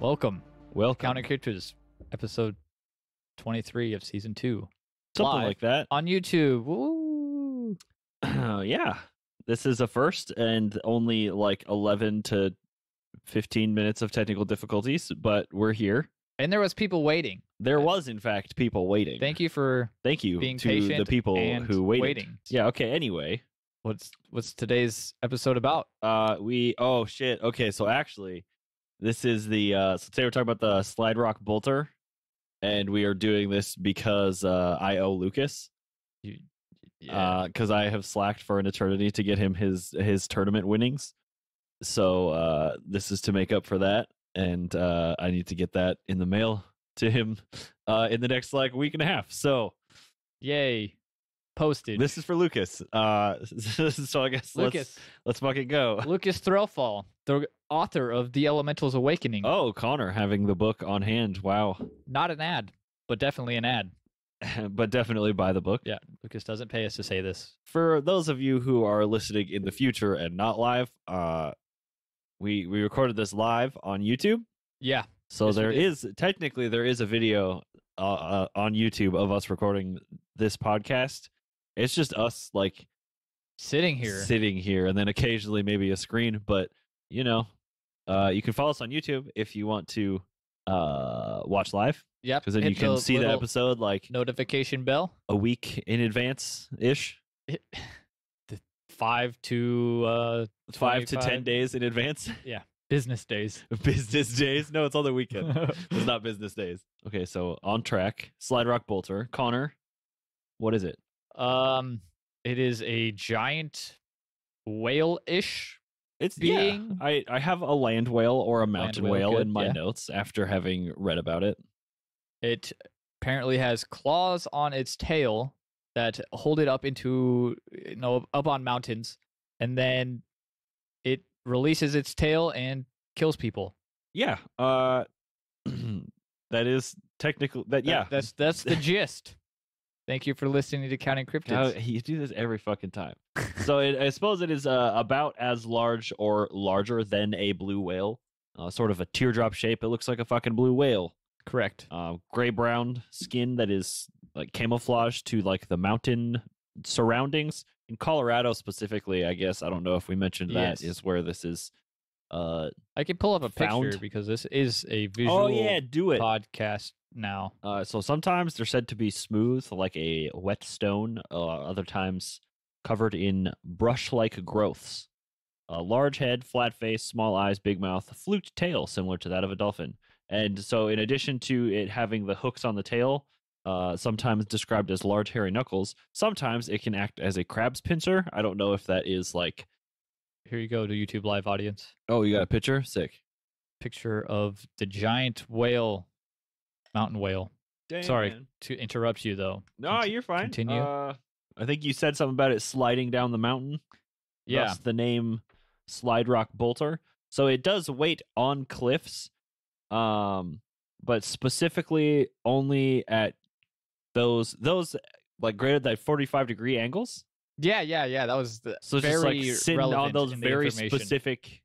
Welcome. Welcome. Counting Cryptids, episode 23 of season 2. Something Live like that. on YouTube. Woo! Yeah. This is a first and only like 11 to 15 minutes of technical difficulties, but we're here. And there was people waiting. There was, in fact, people waiting. Thank you for being to the people and who waited. waiting. Yeah, okay, anyway. What's today's episode about? Oh shit. Okay, so actually this is the so today we're talking about the slide rock bolter, and we are doing this because I owe Lucas. Because I have slacked for an eternity to get him his tournament winnings. So this is to make up for that, and I need to get that in the mail to him in the next like week and a half. So yay. Posted. This is for Lucas. So I guess let's fucking go. Lucas Threlfall, the author of The Elemental's Awakening. Oh, Connor having the book on hand. Wow. Not an ad, but definitely an ad. But definitely buy the book. Yeah, Lucas doesn't pay us to say this. For those of you who are listening in the future and not live, we recorded this live on YouTube. Yeah. So yes, there is a video on YouTube of us recording this podcast. It's just us like sitting here, and then occasionally maybe a screen. But you can follow us on YouTube if you want to watch live. Yep, because then you can see the episode like notification bell a week in advance ish. 5 to 10 days in advance. Yeah, business days. Business days? No, it's on the weekend. It's not business days. Okay, so on track, slide rock bolter. Connor, what is it? It is a giant whale-ish being. Yeah, I have a land whale or a mountain whale good, in my notes after having read about it. It apparently has claws on its tail that hold it up into up on mountains, and then it releases its tail and kills people. Yeah, that is technical. That's the gist. Thank you for listening to Counting Cryptids. You do this every fucking time. So I suppose it is about as large or larger than a blue whale. Sort of a teardrop shape. It looks like a fucking blue whale. Correct. Gray-brown skin that is like camouflaged to like the mountain surroundings. In Colorado specifically, I guess, I don't know if we mentioned that, is where this is I can pull up a picture because this is a visual podcast now. So sometimes they're said to be smooth like a wet stone, other times covered in brush-like growths. Large head, flat face, small eyes, big mouth, flute tail similar to that of a dolphin. And so in addition to it having the hooks on the tail, sometimes described as large hairy knuckles, sometimes it can act as a crab's pincer. I don't know if that is like... Here you go to YouTube live audience. Oh, you got a picture? Sick. Picture of the giant whale, mountain whale. Dang, Sorry man. To interrupt you, though. No, you're fine. Continue. I think you said something about it sliding down the mountain. Yeah. Thus the name slide rock bolter. So it does wait on cliffs, but specifically only at those like greater than 45-degree angles. Yeah. That was so very just like sitting on those very specific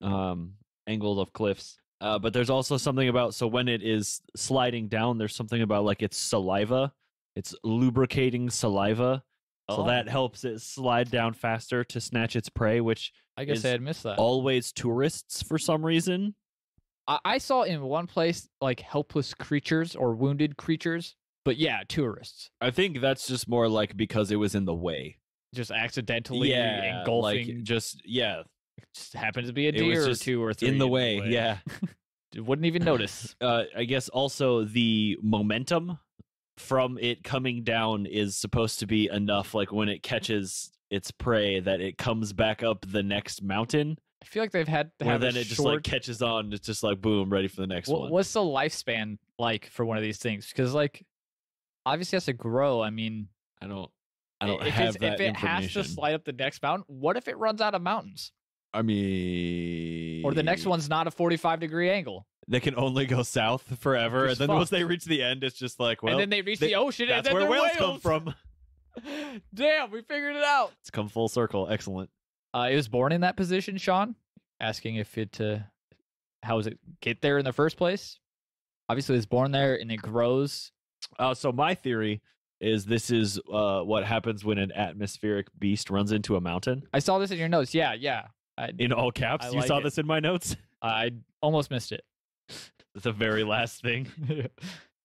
angles of cliffs. But there's also something about, so when it is sliding down, there's something about like its saliva. It's lubricating saliva. So that helps it slide down faster to snatch its prey, which I guess I had missed that. Always tourists for some reason. I saw in one place like helpless creatures or wounded creatures, but yeah, tourists. I think that's just more like because it was in the way. Just accidentally engulfing. Like just It just happens to be a deer or 2 or 3 in the way. Yeah. Wouldn't even notice. I guess also the momentum from it coming down is supposed to be enough, like when it catches its prey, that it comes back up the next mountain. I feel like they've had to have then it just like catches on. It's just like boom, ready for the next one. What's the lifespan like for one of these things? Because like obviously it has to grow. I mean, I don't have that if it has to slide up the next mountain, what if it runs out of mountains? I mean, or the next one's not a 45-degree angle. They can only go south forever, and then once they reach the end, it's just like, well, and then they reach the ocean, that's and then where whales come from. Damn, we figured it out. It's come full circle. Excellent. It was born in that position, Sean. Asking if it how does it get there in the first place? Obviously, it's born there and it grows. So my theory is this is what happens when an atmospheric beast runs into a mountain. I saw this in your notes. Yeah. In all caps, I you like saw it. this in my notes. I almost missed it. It's the very last thing.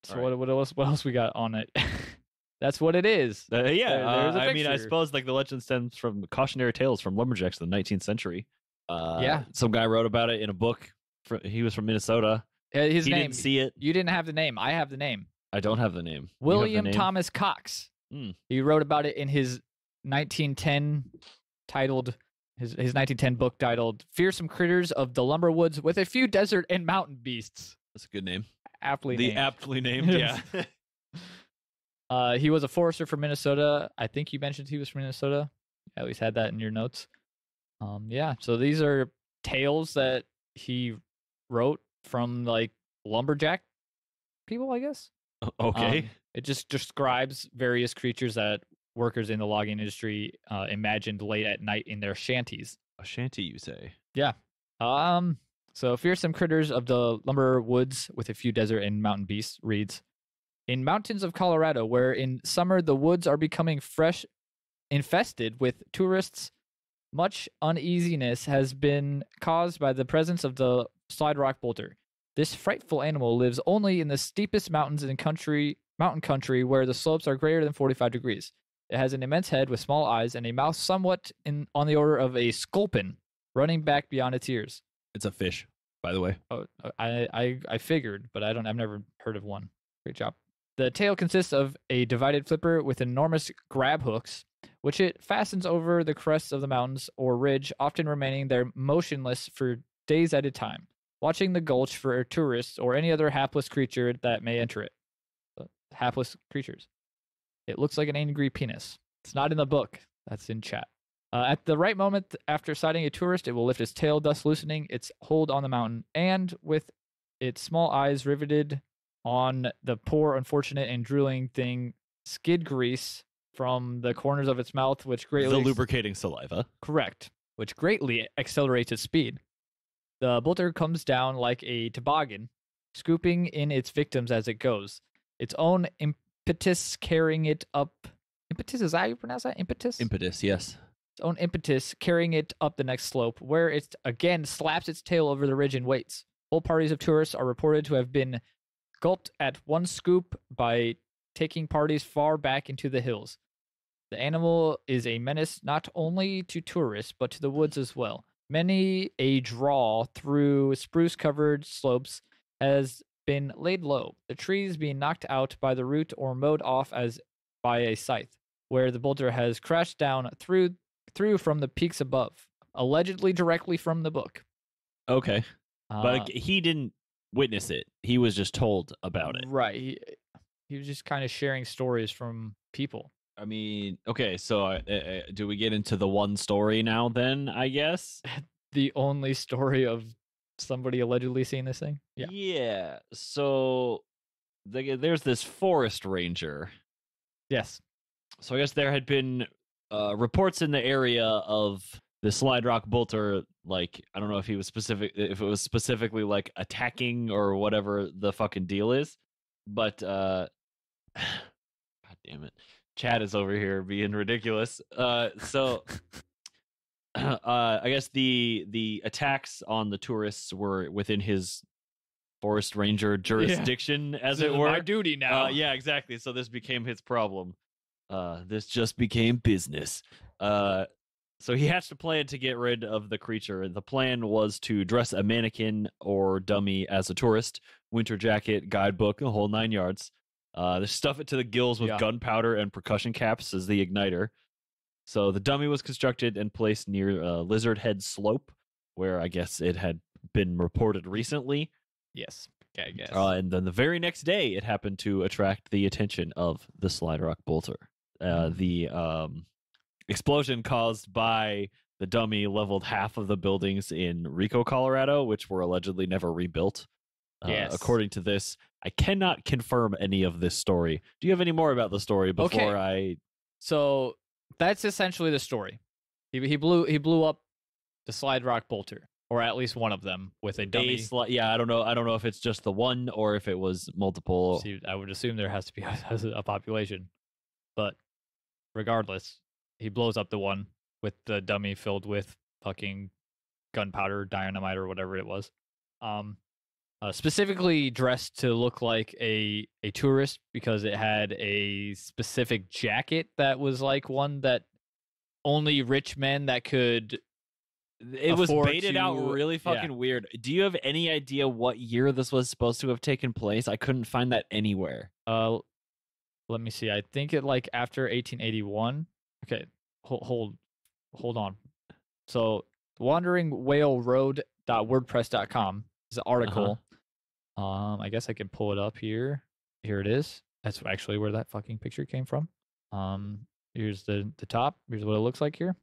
So All right. what else we got on it? That's what it is. There's a I mean, I picture. suppose like the legend stems from cautionary tales from lumberjacks in the 19th century. Yeah. Some guy wrote about it in a book. He was from Minnesota. His He name. didn't see it. You didn't have the name. I have the name. I don't have the name. You have the William name? Thomas Cox. Hmm. He wrote about it in his 1910 titled his 1910 book titled "Fearsome Critters of the Lumber Woods with a Few Desert and Mountain Beasts." That's a good name. Aptly named. Aptly named, yeah. He was a forester from Minnesota. I think you mentioned he was from Minnesota. At least had that in your notes. Yeah. So these are tales that he wrote from like lumberjack people, I guess. Okay. It just describes various creatures that workers in the logging industry imagined late at night in their shanties. A shanty, you say? Yeah. So fearsome critters of the lumber woods with a few desert and mountain beasts reads, in mountains of Colorado, where in summer the woods are becoming fresh, infested with tourists, much uneasiness has been caused by the presence of the slide rock bolter. This frightful animal lives only in the steepest mountains in mountain country where the slopes are greater than 45 degrees. It has an immense head with small eyes and a mouth somewhat on the order of a sculpin, running back beyond its ears. It's a fish, by the way. Oh, I figured, but I've never heard of one. Great job. The tail consists of a divided flipper with enormous grab hooks, which it fastens over the crests of the mountains or ridge, often remaining there motionless for days at a time, watching the gulch for tourists or any other hapless creature that may enter it. Hapless creatures. It looks like an angry penis. It's not in the book. That's in chat. At the right moment after sighting a tourist, it will lift its tail, thus loosening its hold on the mountain, and with its small eyes riveted on the poor, unfortunate, and drooling thing, skid grease from the corners of its mouth, which greatly... The lubricating saliva. Correct. Which greatly accelerates its speed. The bolter comes down like a toboggan, scooping in its victims as it goes. Its own impetus carrying it up... Impetus, is that how you pronounce that? Impetus? Impetus, yes. Its own impetus carrying it up the next slope, where it again slaps its tail over the ridge and waits. Whole parties of tourists are reported to have been gulped at one scoop by taking parties far back into the hills. The animal is a menace not only to tourists, but to the woods as well. Many a draw through spruce-covered slopes has been laid low, the trees being knocked out by the root or mowed off as by a scythe, where the boulder has crashed down through from the peaks above, allegedly directly from the book. Okay. But he didn't witness it. He was just told about it. Right. He was just kind of sharing stories from people. I mean, okay, so do we get into the one story now then, I guess? The only story of somebody allegedly seeing this thing? Yeah. Yeah. So there's this forest ranger. Yes. So I guess there had been reports in the area of the slide rock bolter, like, I don't know if it was specifically like attacking or whatever the fucking deal is, but god damn it. Chad is over here being ridiculous. So I guess the attacks on the tourists were within his forest ranger jurisdiction, as it were. My duty now. Yeah, exactly. So this became his problem. This just became business. So he hatched a plan to get rid of the creature. The plan was to dress a mannequin or dummy as a tourist, winter jacket, guidebook, the whole 9 yards. They stuff it to the gills with gunpowder and percussion caps as the igniter. So the dummy was constructed and placed near Lizard Head Slope, where I guess it had been reported recently. Yes, I guess. And then the very next day, it happened to attract the attention of the Slide Rock Bolter. The explosion caused by the dummy leveled half of the buildings in Rico, Colorado, which were allegedly never rebuilt. Yes. According to this, I cannot confirm any of this story. Do you have any more about the story before I... So that's essentially the story. He blew up the Slide Rock Bolter. or at least one of them with a dummy. Yeah, I don't know. I don't know if it's just the one or if it was multiple. See, I would assume there has to be a population, but regardless, he blows up the one with the dummy filled with fucking gunpowder, dynamite, or whatever it was. Specifically dressed to look like a tourist because it had a specific jacket that was like one that only rich men that could. It was baited out really fucking weird. Do you have any idea what year this was supposed to have taken place? I couldn't find that anywhere. Let me see. I think it like after 1881. Okay, hold on. So wanderingwhaleroad.wordpress.com is an article. I guess I can pull it up here. Here it is. That's actually where that fucking picture came from. Here's the top. Here's what it looks like here.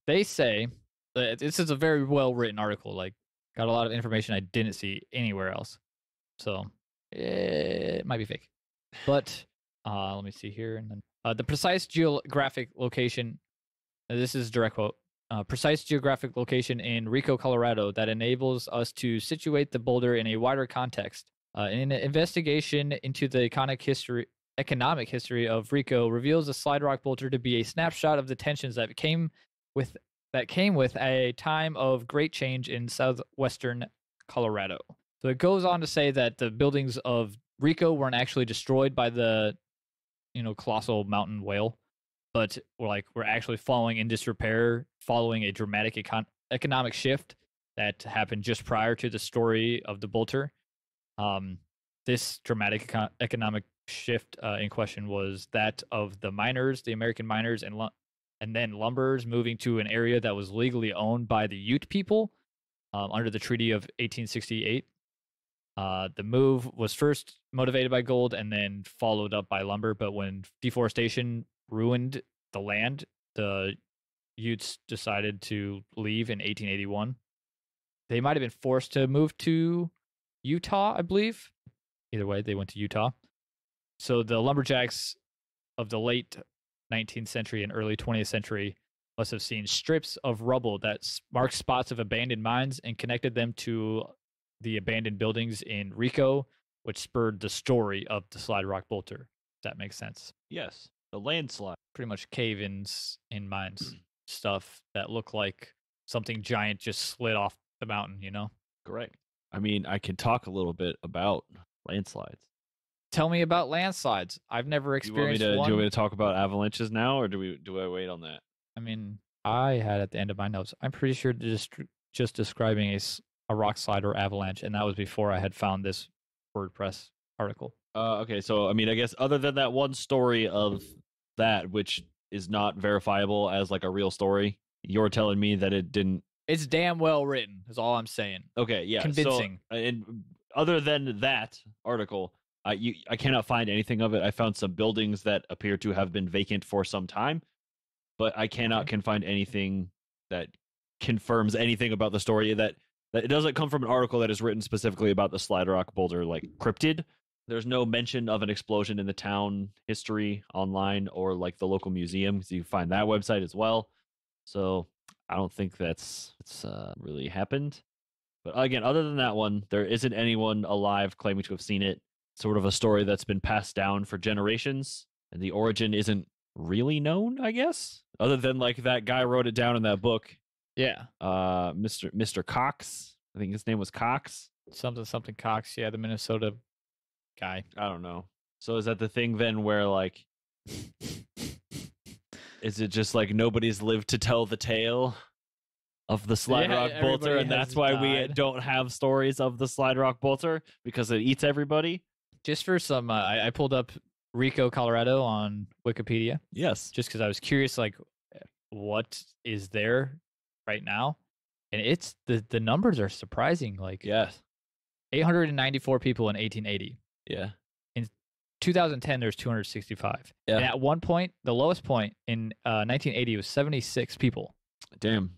They say that this is a very well written article. Like, got a lot of information I didn't see anywhere else. So it might be fake. But let me see here. And then the precise geographic location. This is direct quote. Precise geographic location in Rico, Colorado, that enables us to situate the boulder in a wider context. In an investigation into the economic history of Rico, reveals the slide rock boulder to be a snapshot of the tensions that came with a time of great change in southwestern Colorado. So it goes on to say that the buildings of Rico weren't actually destroyed by the, colossal mountain whale, but we're actually falling in disrepair following a dramatic economic shift that happened just prior to the story of the bolter. This dramatic economic shift in question was that of the miners, the American miners, and then lumberers moving to an area that was legally owned by the Ute people under the Treaty of 1868. The move was first motivated by gold and then followed up by lumber, but when deforestation ruined the land, the Utes decided to leave in 1881. They might have been forced to move to Utah, I believe. Either way, they went to Utah. So the lumberjacks of the late 19th century and early 20th century must have seen strips of rubble that marked spots of abandoned mines and connected them to the abandoned buildings in Rico, which spurred the story of the slide rock bolter. If that makes sense. Yes, the landslide. Pretty much cave-ins in mines, stuff that look like something giant just slid off the mountain, Correct. I mean, I can talk a little bit about landslides. Tell me about landslides. I've never experienced one. Do you want me to talk about avalanches now, or do I wait on that? I mean, I had at the end of my notes, I'm pretty sure just describing a rock slide or avalanche, and that was before I had found this WordPress article. Okay, so I mean, I guess other than that one story of that, which is not verifiable as like a real story, you're telling me that it didn't. It's damn well written, is all I'm saying. Okay, yeah, convincing. So, and other than that article, I cannot find anything of it. I found some buildings that appear to have been vacant for some time, but I can find anything that confirms anything about the story. That it doesn't come from an article that is written specifically about the slide rock boulder like cryptid. There's no mention of an explosion in the town history online or like the local museum, because you find that website as well. So I don't think it's really happened. But again, other than that one, there isn't anyone alive claiming to have seen it. Sort of a story that's been passed down for generations, and the origin isn't really known, I guess, other than like that guy wrote it down in that book. Yeah. Mr. Cox. I think his name was Cox. Something Cox. Yeah, the Minnesota guy. I don't know. So is that the thing then where like is it just like nobody's lived to tell the tale of the slide rock bolter, and that's why we don't have stories of the slide rock bolter, because it eats everybody? Just for some, I pulled up Rico, Colorado on Wikipedia. Yes. Just because I was curious, like, what is there right now? And it's the numbers are surprising. Like, yes, 894 people in 1880. Yeah. In 2010, there's 265. Yeah. And at one point, the lowest point in 1980 was 76 people. Damn.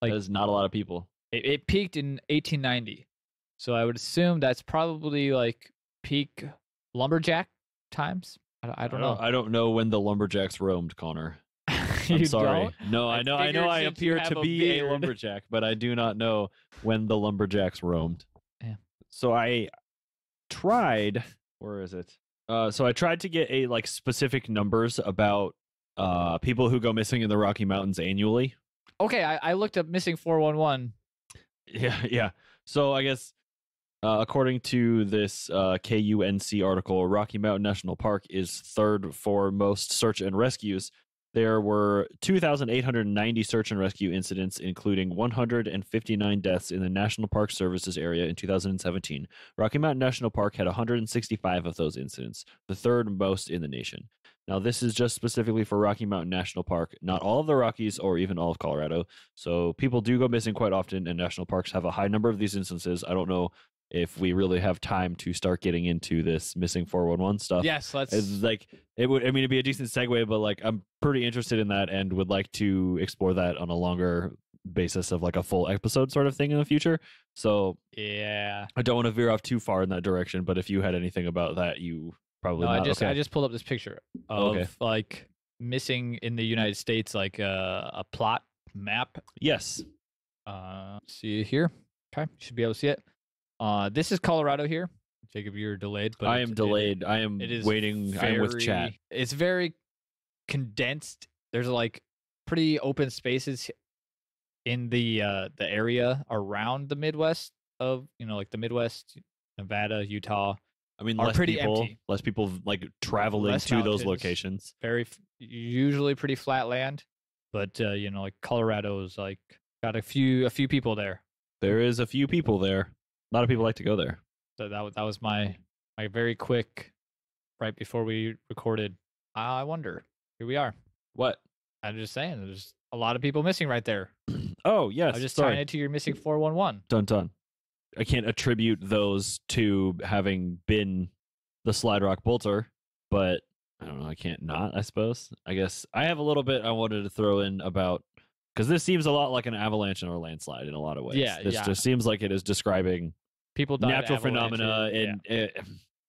Like, that is not a lot of people. It peaked in 1890. So I would assume that's probably like peak lumberjack times. I don't know. I don't know when the lumberjacks roamed, Connor. I'm You sorry. don't? No, I know I figured since you appear have to a be a beard. lumberjack, but I do not know when the lumberjacks roamed. Yeah. So I tried, where is it? So I tried to get a like specific numbers about people who go missing in the Rocky Mountains annually. Okay, I looked up missing 411. Yeah. So I guess according to this KUNC article, Rocky Mountain National Park is third for most search and rescues. There were 2,890 search and rescue incidents, including 159 deaths in the National Park Services area in 2017. Rocky Mountain National Park had 165 of those incidents, the third most in the nation. Now, this is just specifically for Rocky Mountain National Park, not all of the Rockies or even all of Colorado. So people do go missing quite often, and national parks have a high number of these instances. I don't know if we really have time to start getting into this missing 411 stuff. Yes, let's. It's like it would. I mean, it'd be a decent segue, but like I'm pretty interested in that and would like to explore that on a longer basis of like a full episode sort of thing in the future. So Yeah. I don't want to veer off too far in that direction. But if you had anything about that, you probably No, not. I just pulled up this picture of Okay. like missing in the United States, like a plot map. Yes. See it here. Okay, should be able to see it. This is Colorado here. Jacob, you're delayed, but I am delayed. I am it is waiting. I'm with chat. It's very condensed. There's like pretty open spaces in the area around the Midwest of like the Midwest, Nevada, Utah. I mean, Are less pretty people, empty. less people like traveling Less to those mountains. locations. Usually pretty flat land, but like Colorado is like got a few people there. There is a few people there. A lot of people like to go there. So that was my very quick right before we recorded. I wonder. Here we are. What? I'm just saying, there's a lot of people missing right there. Oh yes. I'm just sorry. tying it to your missing 411. Dun. I can't attribute those to having been the Slide Rock Bolter, but I don't know. I can't not. I suppose. I guess I have a little bit I wanted to throw in about because this seems a lot like an avalanche or a landslide in a lot of ways. Yeah, This just seems like it is describing People die of natural phenomena, avalanches, and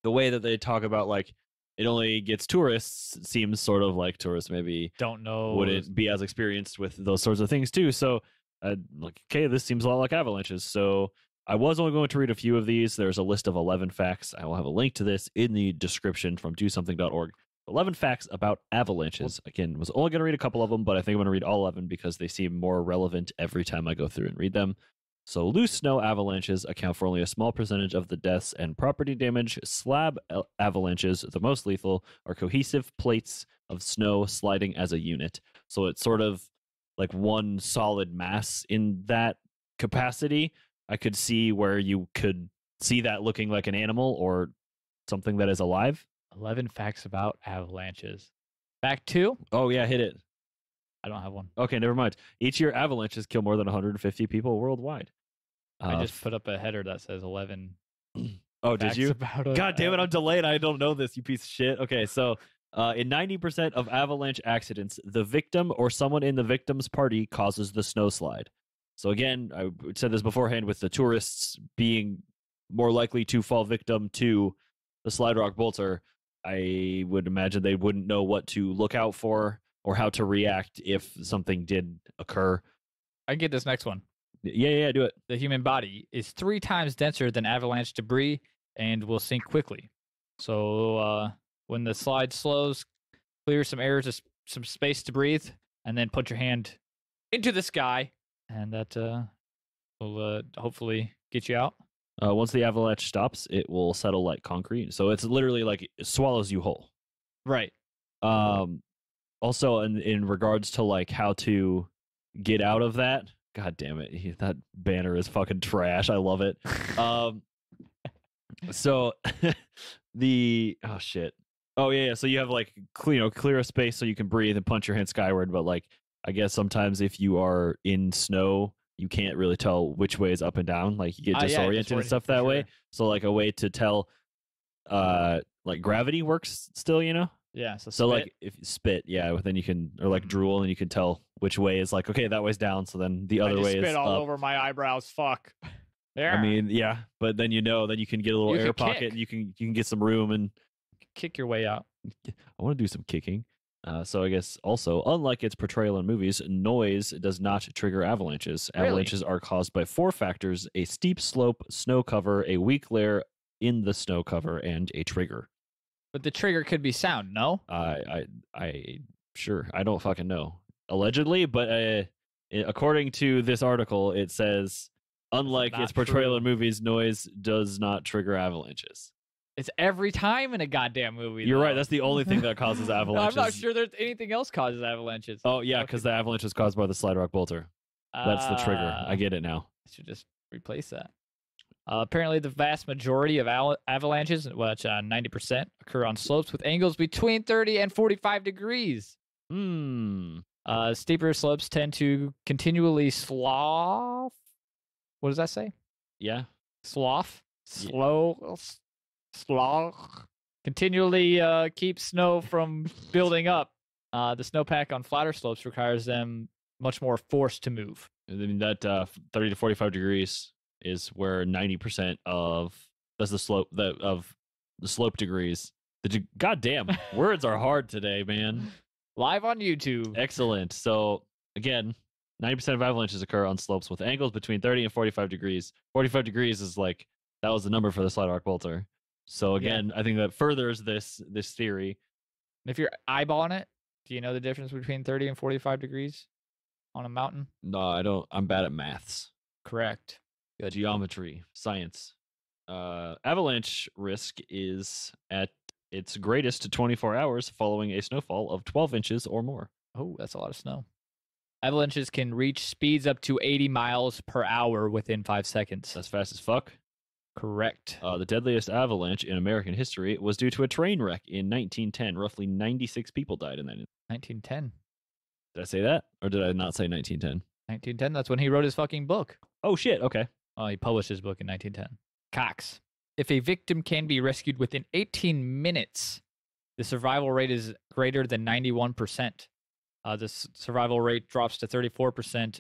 the way that they talk about like it only gets tourists seems sort of like tourists maybe don't know. wouldn't be as experienced with those sorts of things too. So like, okay, this seems a lot like avalanches. So I was only going to read a few of these. There's a list of 11 facts. I will have a link to this in the description from dosomething.org. 11 facts about avalanches. Again, was only going to read a couple of them, but I think I'm going to read all 11 because they seem more relevant every time I go through and read them. So loose snow avalanches account for only a small percentage of the deaths and property damage. Slab avalanches, the most lethal, are cohesive plates of snow sliding as a unit. So it's sort of like one solid mass in that capacity. I could see where you could see that looking like an animal or something that is alive. 11 facts about avalanches. Fact 2? Oh, yeah, hit it. I don't have one. Okay, never mind. Each year, avalanches kill more than 150 people worldwide. I just put up a header that says 11 Oh, did facts you? about God damn it, I'm delayed. I don't know this, you piece of shit. Okay, so in 90% of avalanche accidents, the victim or someone in the victim's party causes the snowslide. So again, I said this beforehand with the tourists being more likely to fall victim to the Slide Rock Bolter. I would imagine they wouldn't know what to look out for or how to react if something did occur. I get this next one. Yeah, do it. The human body is 3 times denser than avalanche debris and will sink quickly. So when the slide slows, clear some air, just some space to breathe, and then put your hand into the sky, and that will hopefully get you out. Once the avalanche stops, it will settle like concrete. So it's literally like it swallows you whole. Right. Also, in regards to like how to get out of that, God damn it, that banner is fucking trash. I love it. So oh shit. Oh yeah. So you have like clear a space so you can breathe and punch your hand skyward. But like I guess sometimes if you are in snow, you can't really tell which way is up and down. Like you get disoriented and stuff that way. So like a way to tell, like gravity works still, Yeah. So like if you spit, yeah, then you can, or like drool, and you can tell which way is like, okay, that way's down. So then the other way is spit all up. over my eyebrows. Fuck. There. I mean, yeah, but then then you can get a little air pocket. And you can get some room and kick your way out. I want to do some kicking. So I guess also, unlike its portrayal in movies, noise does not trigger avalanches. Really? Avalanches are caused by 4 factors: a steep slope, snow cover, a weak layer in the snow cover, and a trigger. But the trigger could be sound, no? I sure, I don't fucking know. Allegedly, but according to this article, it says, unlike its portrayal in movies, noise does not trigger avalanches. It's every time in a goddamn movie. You're though. right. That's the only thing that causes avalanches. No, I'm not sure there's anything else causes avalanches. Oh, yeah, because the avalanche is caused by the slide rock bolter. That's the trigger. I get it now. I should just replace that. Apparently, the vast majority of avalanches, which 90%, occur on slopes with angles between 30 and 45 degrees. Steeper slopes tend to continually slough. What does that say? Yeah. Slough? Slough? Continually keep snow from building up. The snowpack on flatter slopes requires them much more force to move. I mean, that 30 to 45 degrees is where 90% of that's the slope of the slope degrees. Goddamn, words are hard today, man. Live on YouTube. Excellent. So again, 90% of avalanches occur on slopes with angles between 30 and 45 degrees. 45 degrees is like that was the number for the slide rock bolter. So again, I think that furthers this theory. If you're eyeballing it, do you know the difference between 30 and 45 degrees on a mountain? No, I don't. I'm bad at maths. Correct. Good. Geometry, science. Avalanche risk is at its greatest 24 hours following a snowfall of 12 inches or more. Oh, that's a lot of snow. Avalanches can reach speeds up to 80 miles per hour within 5 seconds. That's fast as fuck. Correct. The deadliest avalanche in American history was due to a train wreck in 1910. Roughly 96 people died in that. 1910. Did I say that? Or did I not say 1910? 1910, that's when he wrote his fucking book. Oh, shit. Okay. He published his book in 1910. Cox. If a victim can be rescued within 18 minutes, the survival rate is greater than 91%. The survival rate drops to 34%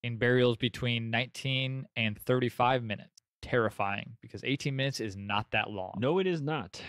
in burials between 19 and 35 minutes. Terrifying, because 18 minutes is not that long. No, it is not.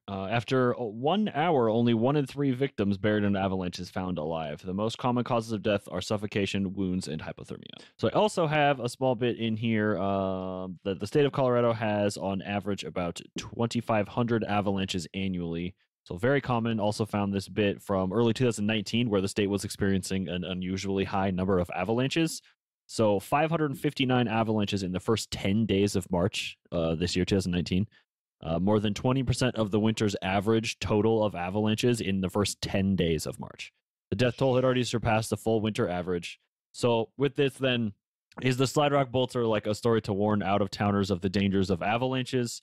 After 1 hour, only 1 in 3 victims buried in an avalanche is found alive. The most common causes of death are suffocation, wounds, and hypothermia. So I also have a small bit in here that the state of Colorado has on average about 2,500 avalanches annually. So very common. Also found this bit from early 2019 where the state was experiencing an unusually high number of avalanches. So 559 avalanches in the first 10 days of March this year, 2019. More than 20% of the winter's average total of avalanches in the first 10 days of March. The death toll had already surpassed the full winter average. So with this then, is the slide rock bolter like a story to warn out-of-towners of the dangers of avalanches?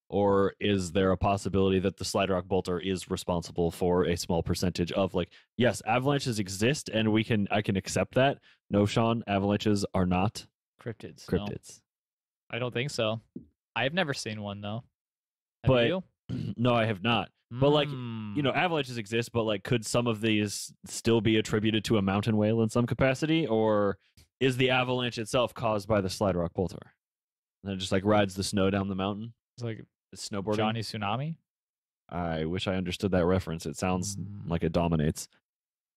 Or is there a possibility that the slide rock bolter is responsible for a small percentage of yes, avalanches exist and I can accept that. No, Sean, avalanches are not Cryptids. Cryptids. No, I don't think so. I have never seen one though. But you? No, I have not. But avalanches exist, but could some of these still be attributed to a mountain whale in some capacity? Or is the avalanche itself caused by the slide rock bolter? And it just rides the snow down the mountain? It's like snowboarding. Johnny Tsunami? I wish I understood that reference. It sounds like it dominates.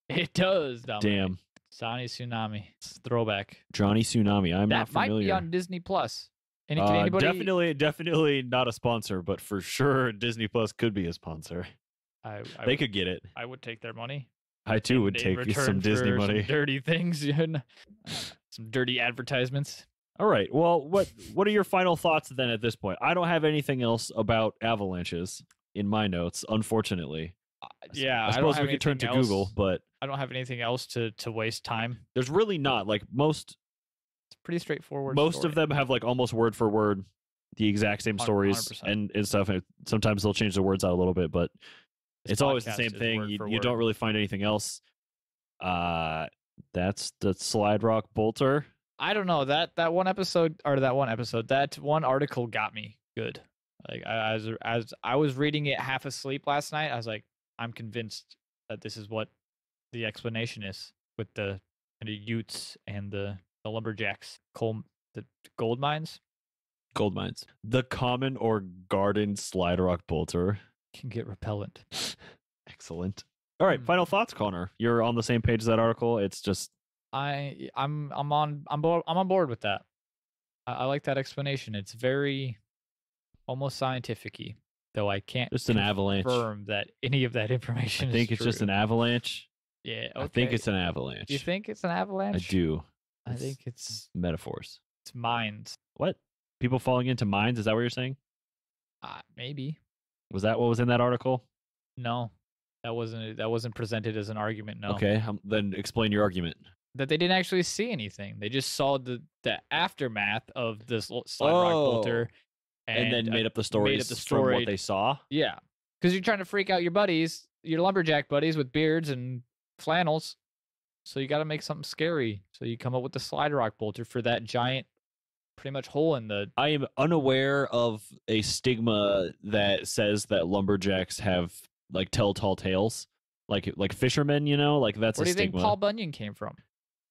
It does dominate. Damn. Johnny Tsunami. It's a throwback. Johnny Tsunami. I'm not familiar. That might be on Disney Plus. Anybody? Definitely not a sponsor, but for sure Disney Plus could be a sponsor. They could get it. I would take their money. I too would take some Disney money. Some dirty things, some dirty advertisements. All right. Well, what are your final thoughts then at this point? I don't have anything else about avalanches in my notes, unfortunately. Yeah, I suppose we could turn to Google, but I don't have anything else to waste time. There's really not most. It's pretty straightforward. Most of them have almost word for word the exact same stories 100%. and stuff. And sometimes they'll change the words out a little bit, but it's always the same thing. You don't really find anything else. That's the slide rock bolter. I don't know that one article got me good. As I was reading it half asleep last night, I was like, I'm convinced that this is what the explanation is with the Utes and the lumberjacks, the gold mines. Gold mines. The common or garden slide rock bolter can get repellent. Excellent. All right, final thoughts, Connor. You're on the same page as that article. It's just I'm on board with that. I like that explanation. It's very almost scientific-y, though I can't just an avalanche. confirm that any of that information I think is it's just true. an avalanche. Yeah, okay. I think it's an avalanche. You think it's an avalanche? I do. I think it's metaphors. It's mines. What? People falling into mines? Is that what you're saying? Maybe. Was that what was in that article? No, that wasn't presented as an argument. No. Okay, then explain your argument. That they didn't actually see anything. They just saw the aftermath of this slide rock bolter, and then made up the stories from what they saw. Yeah, because you're trying to freak out your buddies, your lumberjack buddies with beards and flannels. So you got to make something scary. So you come up with the slide rock bolter for that giant, pretty much hole in the. I am unaware of a stigma that says that lumberjacks have like tell-tall tales, like fishermen. You know, like that's Where a do you stigma. think Paul Bunyan came from?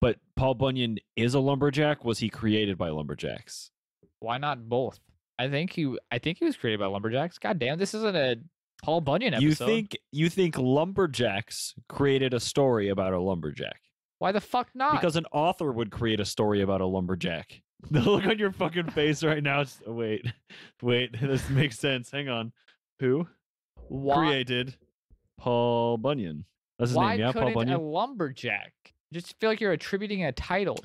But Paul Bunyan is a lumberjack. Was he created by lumberjacks? Why not both? I think he was created by lumberjacks. God damn, this isn't a Paul Bunyan episode. You think lumberjacks created a story about a lumberjack? Why the fuck not? Because an author would create a story about a lumberjack. The look on your fucking face right now. Wait, this makes sense. Hang on. Who created Paul Bunyan? That's his name, yeah, Paul Why Bunyan. couldn't a lumberjack? Just feel like you're attributing a title.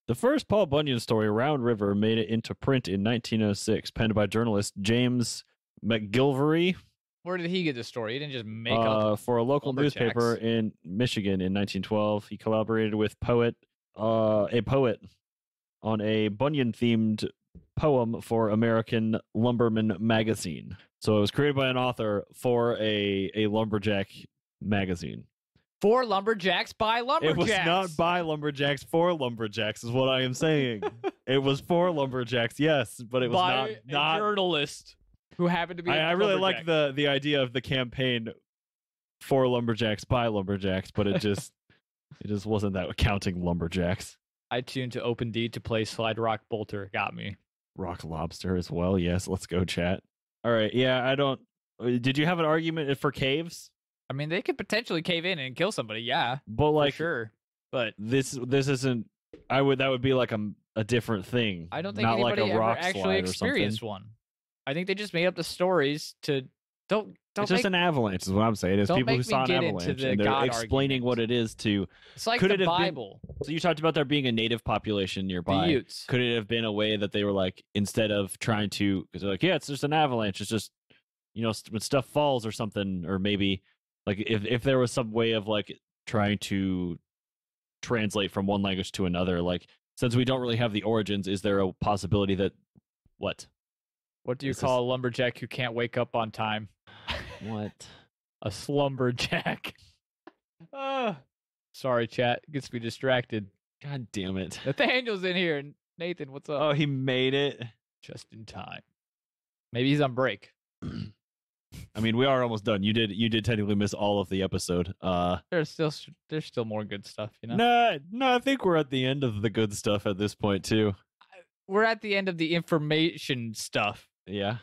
The first Paul Bunyan story, Round River, made it into print in 1906, penned by journalist James McGilvery. Where did he get the story? He didn't just make up for a local lumberjacks. newspaper in Michigan in 1912. He collaborated with a poet on a Bunyan-themed poem for American Lumberman magazine. So it was created by an author for a lumberjack magazine. For lumberjacks by lumberjacks. It was not by lumberjacks for lumberjacks, is what I am saying. It was for lumberjacks, yes, but it was by not a journalist who happened to be. I really like the idea of the campaign for lumberjacks by lumberjacks, but it just wasn't that counting lumberjacks. I tuned to OpenD to play Slide Rock Bolter. Got me. Rock Lobster as well. Yes, let's go, chat. All right. Yeah, I don't. Did you have an argument for caves? I mean, they could potentially cave in and kill somebody. Yeah, but like, for sure. But this isn't. That would be like a different thing. I don't think not anybody like a ever rock actually slide experienced one. I think they just made up the stories to don't. It's just an avalanche, is what I'm saying. It's people who saw an avalanche and they're explaining what it is to. It's like the Bible. So you talked about there being a native population nearby. The Utes. Could it have been a way that they were like, instead of trying to, because they're like, yeah, it's just an avalanche. It's just, when stuff falls or something, or maybe like if there was some way of like trying to translate from one language to another, like since we don't really have the origins, is there a possibility that what? What do you call a lumberjack who can't wake up on time? What? A slumberjack. Sorry, chat. Gets me distracted. God damn it. Nathaniel's in here. Nathan, what's up? Oh, he made it. Just in time. Maybe he's on break. I mean, we are almost done. You did technically miss all of the episode. There's still more good stuff, you know? No, I think we're at the end of the good stuff at this point too. We're at the end of the information stuff. Yeah.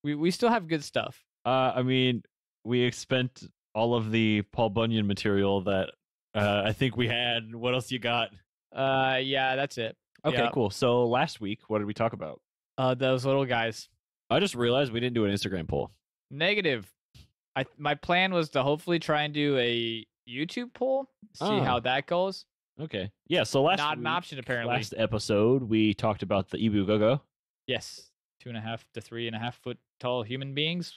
We still have good stuff. I mean, we spent all of the Paul Bunyan material that I think we had. What else you got? Yeah, that's it. Okay, yeah. Cool. So last week, what did we talk about? Those little guys. I just realized we didn't do an Instagram poll. Negative. My plan was to hopefully try and do a YouTube poll, see how that goes. Okay. Yeah, so not an option apparently. Last episode, we talked about the Ibu Gogo. Yes. 2.5 to 3.5 foot tall human beings.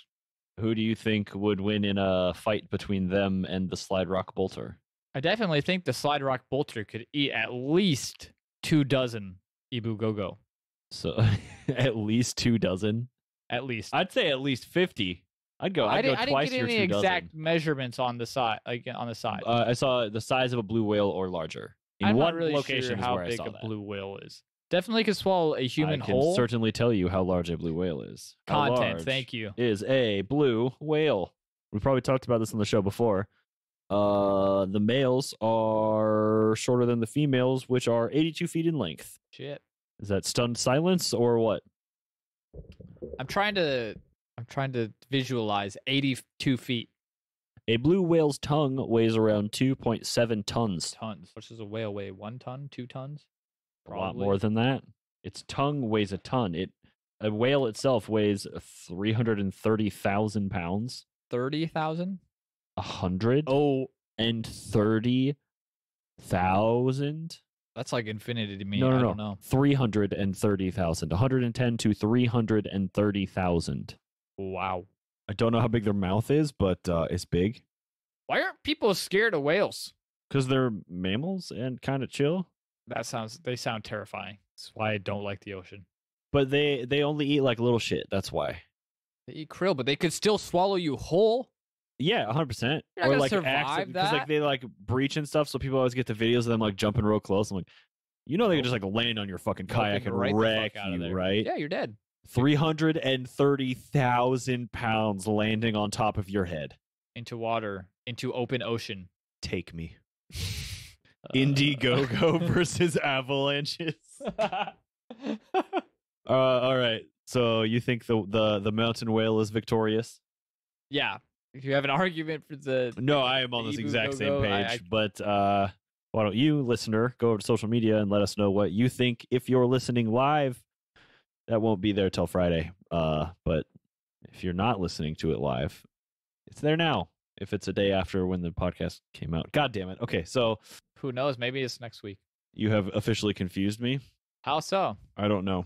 Who do you think would win in a fight between them and the Slide Rock Bolter? I definitely think the Slide Rock Bolter could eat at least 24 Ibu Gogo. So at least 24? At least. I'd say at least 50. I'd go I twice didn't get your any 24. exact measurements on the side. I saw the size of a blue whale or larger. I'm one not really location sure how where big I saw a that. blue whale is. Definitely could swallow a human I can whole. certainly tell you how large a blue whale is. How Content, large thank you. Is a blue whale. We probably talked about this on the show before. The males are shorter than the females, which are 82 feet in length. Shit. Is that stunned silence or what? I'm trying to visualize 82 feet. A blue whale's tongue weighs around 2.7 tons. Tons. What does a whale weigh? 1 ton? 2 tons? A lot more than that. Its tongue weighs a ton. A whale itself weighs 330,000 pounds. 30,000? 130,000? That's like infinity to me. No. I don't know. 330,000. 110 to 330,000. Wow. I don't know how big their mouth is, but it's big. Why aren't people scared of whales? Because they're mammals and kind of chill. They sound terrifying. That's why I don't like the ocean. But they only eat like little shit. That's why. They eat krill, but they could still swallow you whole. Yeah, 100%. You're not or gonna like survive because like that? they like breach and stuff, so people always get the videos of them like jumping real close. I'm like, they could just like land on your fucking kayak and right the fuck wreck out of you, there. right? Yeah, you're dead. 330,000 pounds landing on top of your head. Into water, into open ocean. Take me. Indiegogo versus avalanches. All right. So you think the mountain whale is victorious? Yeah. If you have an argument for the No, I am on this Ibu exact same Gogo, page. But why don't you, listener, go over to social media and let us know what you think. If you're listening live, that won't be there till Friday. But if you're not listening to it live, it's there now. If it's a day after when the podcast came out. God damn it. Okay, so who knows? Maybe it's next week. you have officially confused me. How so? I don't know.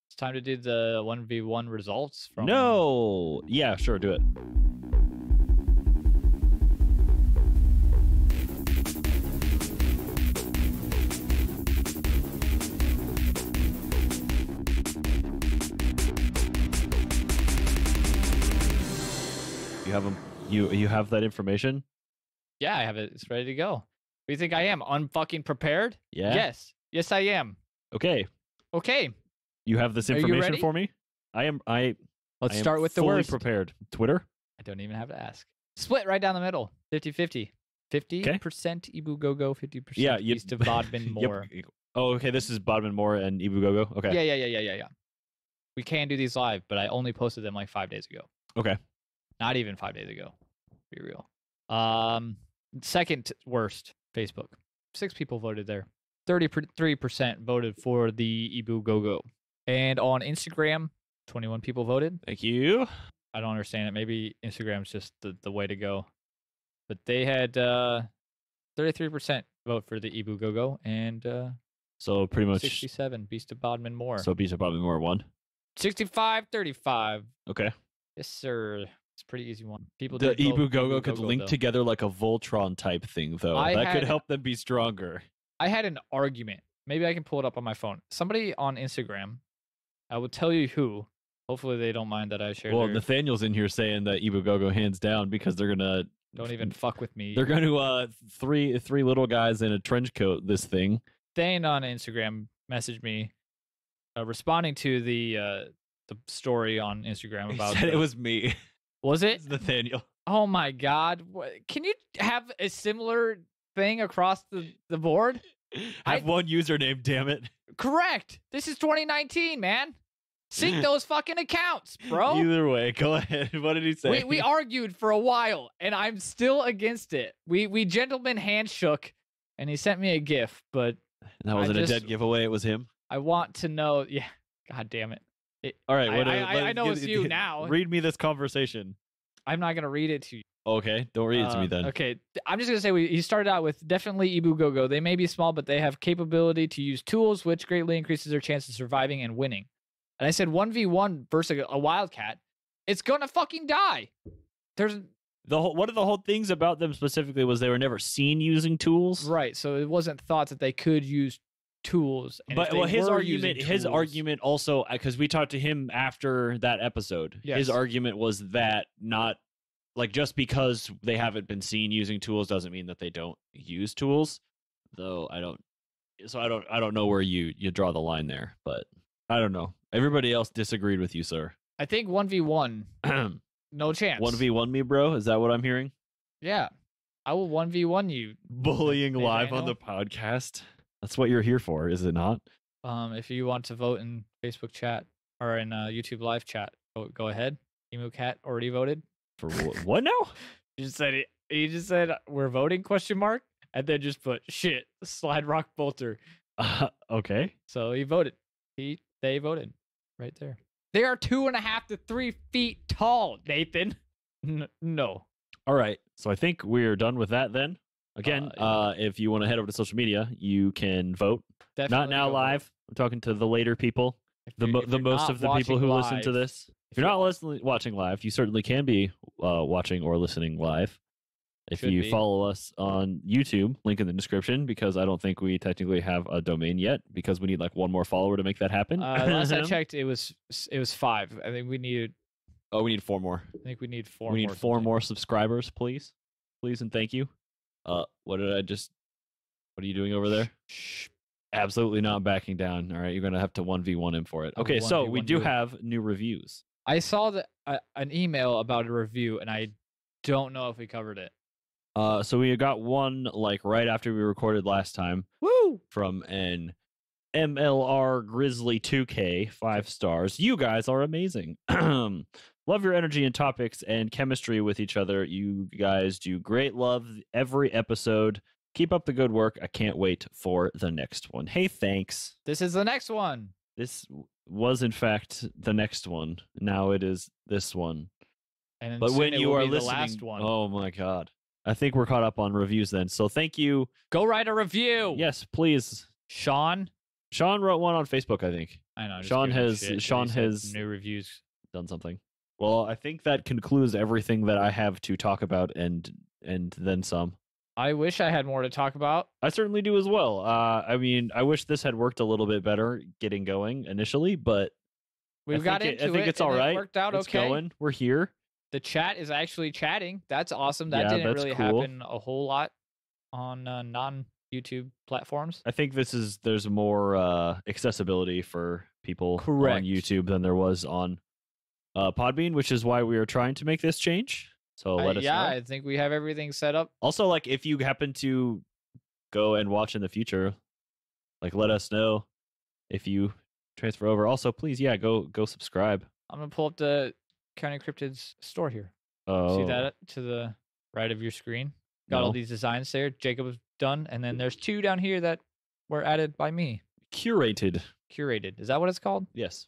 It's time to do the 1v1 results from No. Yeah, sure, do it. You have them. You have that information? Yeah, I have it. It's ready to go. What do you think I am? Unfucking prepared? Yeah. Yes. Yes, I am. Okay. Okay. You have this Are you information ready? for me? I am. Let's I am start with the fully worst. prepared. Twitter. I don't even have to ask. Split right down the middle. 50-50. 50% Ibu Gogo, 50% Yeah, you- Beast of Bodmin Yep. Moore. Oh, okay. This is Bodmin Moore and Ibu Gogo. Okay. Yeah. We can do these live, but I only posted them like 5 days ago. Okay. Not even 5 days ago. Be real. Second worst, Facebook. 6 people voted there. 33% voted for the Ibu Gogo. And on Instagram, 21 people voted. Thank you. I don't understand it. Maybe Instagram's just the way to go. But they had 33% vote for the Ibu Gogo and So pretty much. 67 Beast of Bodmin Moore. So Beast of Bodmin Moore won. 65-35. Okay. Yes, sir. It's a pretty easy one. People The did vote Ibu Gogo could Gogo, link though. together like a Voltron type thing, though. I That could had- help them be stronger. I had an argument. Maybe I can pull it up on my phone. Somebody on Instagram. I will tell you who. Hopefully they don't mind that I shared. Well, their, Nathaniel's in here saying that Ibu Gogo hands down because they're gonna. don't even fuck with me. They're gonna three little guys in a trench coat. This thing. Thane on Instagram messaged me, responding to the story on Instagram He about. said it was me. Was it? It's Nathaniel. Oh my God! Can you have a similar thing across the board? Have one username, damn it. Correct. This is 2019, man. Sync those fucking accounts, bro. Either way, go ahead. What did he say? We argued for a while, and I'm still against it. We gentleman handshook, and he sent me a GIF, but That wasn't a just- dead giveaway. It was him. I want to know. Yeah, God damn it. All right. I know it's you now. Read me this conversation. I'm not gonna read it to you. Okay, don't read it to me then. Okay, I'm just gonna say he started out with definitely Ibu Gogo. They may be small, but they have capability to use tools, which greatly increases their chance of surviving and winning. And I said 1v1 versus a wildcat, it's gonna fucking die. There's One of the whole things about them specifically was they were never seen using tools. right, so it wasn't thought that they could use tools. And if But they well, his were argument, using his tools- argument also, because we talked to him after that episode. Yes. His argument was that not like just because they haven't been seen using tools doesn't mean that they don't use tools. Though I don't know where you draw the line there, but I don't know. Everybody else disagreed with you, sir. I think 1v1, 1v1 no chance. me, bro. Is that what I'm hearing? Yeah, I will 1v1 you. Bullying Hey, live on Daniel? the podcast. That's what you're here for, is it not? If you want to vote in Facebook chat or in YouTube live chat, go ahead. Emu Cat already voted. For what now? You just said it. You just said we're voting ? And then just put shit slide rock bolter. Okay. So he voted. They voted right there. They are 2.5 to 3 feet tall, Nathan. No. All right. So I think we're done with that then. Again, if you want to head over to social media, you can vote. Definitely Not now live. vote. I'm talking to the later people, the most of the people who listen to this. If you're not watching live, you certainly can be watching or listening live. If you follow us on YouTube, link in the description, because I don't think we technically have a domain yet, because we need like one more follower to make that happen. Last I checked, it was 5. I think we needed. Oh, we need 4 more. I think we need 4. We need 4 more subscribers, please, and thank you. What are you doing over there? Shh. Absolutely not backing down. All right, you're gonna have to 1v1 him for it. Okay, so we do have new reviews. I saw an email about a review, and I don't know if we covered it. So we got one like right after we recorded last time. Woo! From an MLR Grizzly 2K, 5 stars. You guys are amazing. Love your energy and topics and chemistry with each other. You guys do great. Love every episode. Keep up the good work. I can't wait for the next one. Hey, thanks. This is the next one. This was, in fact, the next one. Now it is this one. And but when you are listening, the last one. Oh my God. I think we're caught up on reviews then. So thank you. Go write a review. Yes, please. Sean wrote one on Facebook, I think. I know. Sean has new reviews done something. Well, I think that concludes everything that I have to talk about and then some. I wish I had more to talk about. I certainly do as well. I mean, I wish this had worked a little bit better getting going initially, but I think it's all right. It worked out it's okay. Going. We're here. The chat is actually chatting. That's awesome. That didn't really happen a whole lot on non-YouTube platforms. I think there's more accessibility for people Correct. on YouTube than there was on Podbean, which is why we are trying to make this change. So let us know. Yeah, I think we have everything set up. Also, like, if you happen to go and watch in the future, like, let us know if you transfer over. Also, please, go subscribe. I'm gonna pull up the Counting Cryptids store here. Oh, see that to the right of your screen? Got all these designs there. Jacob's done, and then there's 2 down here that were added by me. Curated. Is that what it's called? Yes.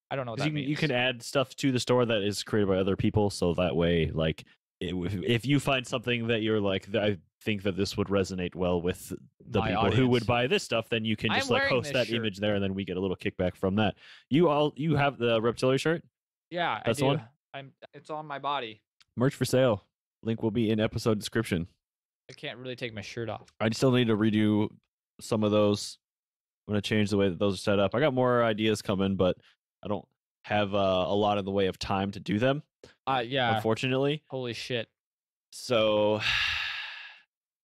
I don't know what that means. You can add stuff to the store that is created by other people, so that way, like, if you find something that you're like, I think that this would resonate well with the My people audience. who would buy this stuff, then you can just like host that image there, and then we get a little kickback from that. You have the Reptilia shirt? Yeah, that's I do. The one? It's on my body. Merch for sale. Link will be in episode description. I can't really take my shirt off. I still need to redo some of those. I'm going to change the way that those are set up. I got more ideas coming, but I don't have a lot in the way of time to do them. Yeah. Unfortunately. Holy shit. So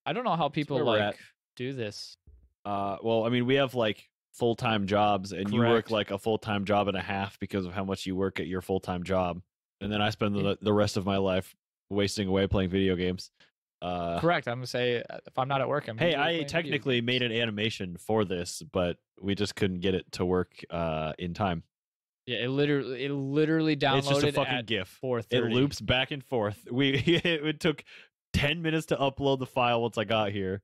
I don't know how people do this. Well, I mean, we have like full-time jobs, and Correct. You work like a full-time job and a half because of how much you work at your full-time job. And then I spend the rest of my life wasting away playing video games. Correct. I'm gonna say if I'm not at work, I technically made an animation for this, but we just couldn't get it to work in time. Yeah, it literally downloaded. It's just a fucking at GIF. 4:30. It loops back and forth. It took 10 minutes to upload the file once I got here.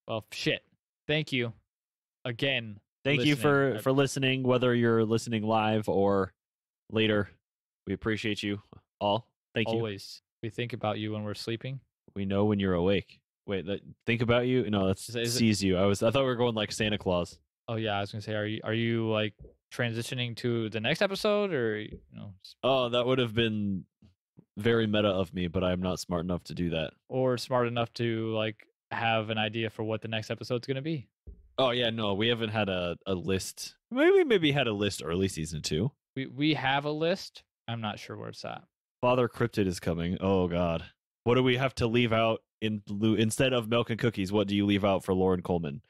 Well, shit. Thank you again. Thank you for listening, whether you're listening live or later. We appreciate you all. Thank you. Always. We think about you when we're sleeping. We know when you're awake. Wait, think about you? No, that's sees you. I thought we were going like Santa Claus. Oh yeah, I was gonna say, are you like transitioning to the next episode, or Oh, that would have been very meta of me, but I'm not smart enough to do that. Or smart enough to like have an idea for what the next episode's gonna be. Oh yeah, no, we haven't had a list. Maybe had a list early season 2. We have a list. I'm not sure where it's at. Father Cryptid is coming. Oh God, what do we have to leave out instead of milk and cookies? What do you leave out for Lauren Coleman?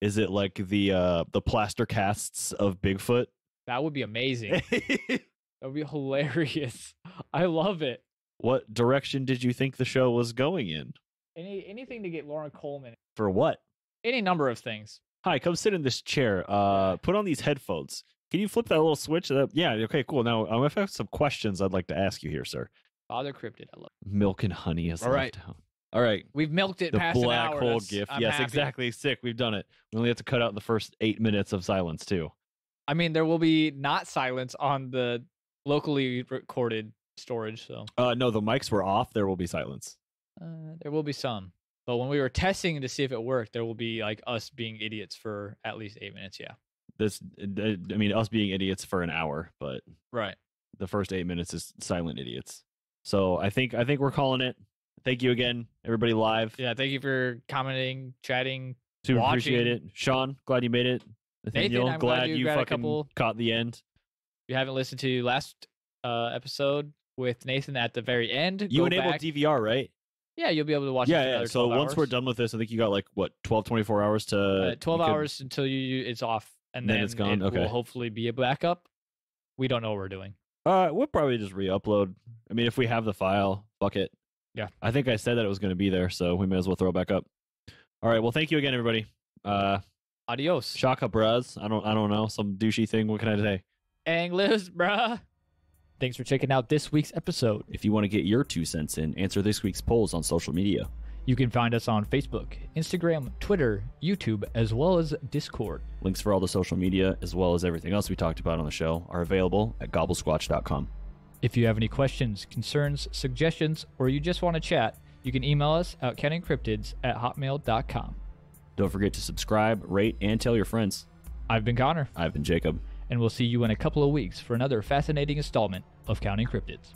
Is it like the plaster casts of Bigfoot? That would be amazing. That would be hilarious. I love it. What direction did you think the show was going in? Anything to get Lauren Coleman. For what? Any number of things. Hi, come sit in this chair. Put on these headphones. Can you flip that little switch? Yeah, okay, cool. Now, I have some questions I'd like to ask you here, sir. Father Cryptid. I love it. Milk and honey is All right. left out. All right. We've milked it The past an black hour. hole That's- gift. I'm Yes, happy. exactly. Sick. We've done it. We only have to cut out the first 8 minutes of silence too. I mean, there will be not silence on the locally recorded storage, so No, the mics were off. There will be silence. there will be some. But when we were testing to see if it worked, there will be like us being idiots for at least 8 minutes. Yeah. I mean, us being idiots for an hour, but Right. the first 8 minutes is silent idiots. So I think we're calling it. Thank you again, everybody live. Yeah. Thank you for commenting, chatting. Super watching. appreciate it. Sean, glad you made it. Nathaniel, I'm glad you got a fucking couple- caught the end. If you haven't listened to last episode with Nathan at the very end, You go enabled back. DVR, right? Yeah, you'll be able to watch it for Yeah. another So 12 once we're hours. done with this, I think you got like what 12, 24 hours to 12 you could- hours until it's off, and Then then it's gone? It Okay. will hopefully be a backup. We don't know what we're doing. We'll probably just re-upload. I mean, if we have the file, fuck it. Yeah. I think I said that it was going to be there, so we may as well throw it back up. All right. Well, thank you again, everybody. Adios. Shaka bras. I don't know, some douchey thing. What can I say? Anglers, bruh. Thanks for checking out this week's episode. If you want to get your 2 cents in, answer this week's polls on social media. You can find us on Facebook, Instagram, Twitter, YouTube, as well as Discord. Links for all the social media, as well as everything else we talked about on the show, are available at gobblesquatch.com. If you have any questions, concerns, suggestions, or you just want to chat, you can email us at countingcryptids@hotmail.com. Don't forget to subscribe, rate, and tell your friends. I've been Connor, I've been Jacob. and we'll see you in a couple of weeks for another fascinating installment of Counting Cryptids.